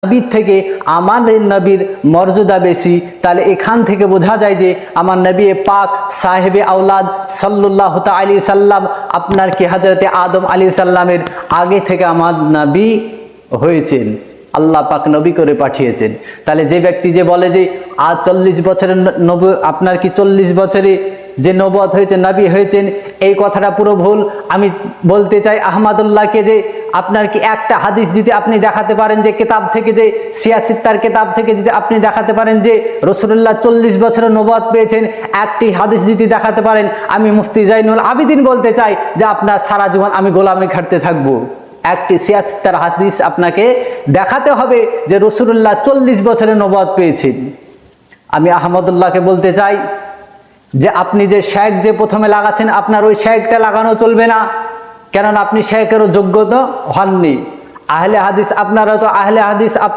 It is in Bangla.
নবীর থেকে আমাদের নবীর মর্যাদা বেশি, তাহলে এখান থেকে বোঝা যায় যে আমার নবী পাক সাহেবে আওলাদ সাল্লাল্লাহু তাআলা আলাইহি সাল্লাম আপনার কি হযরতে আদম আলাইহিস সালামের আগে থেকে আমার নবী হয়েছেন, আল্লাহ পাক নবী করে পাঠিয়েছেন। তাহলে যে ব্যক্তি যে বলে যে আজ 40 বছরের আপনার কি 40 বছরে যে নবুয়ত হয়েছে, নবী হয়েছেন, এই কথাটা পুরো ভুল। আমি বলতে চাই আহমদুল্লাহকে যে আপনার কি একটা হাদিস যদি আপনি দেখাতে পারেন যে কিতাব থেকে, যে সিয়াসিত্তার কিতাব থেকে যদি আপনি দেখাতে পারেন যে রাসূলুল্লাহ 40 বছরের নবুয়ত পেয়েছেন, একটি হাদিস যদি দেখাতে পারেন, আমি মুফতি জাইনুল আবিদিন বলতে চাই যে আপনার সারা জীবন আমি গোলামি খাটতে থাকবো। একটি সিয়াসিত্তার হাদিস আপনাকে দেখাতে হবে যে রাসূলুল্লাহ 40 বছরের নবুয়ত পেয়েছেন। আমি আহমদুল্লাহকে বলতে চাই যে আপনি যে শেখ যে প্রথমে লাগাচ্ছেন, আপনার ওই শেখটা লাগানো চলবে না, কেননা আপনি শেখেরও যোগ্যতা হননি। আহলে হাদিস আপনারা তো আহলে হাদিস।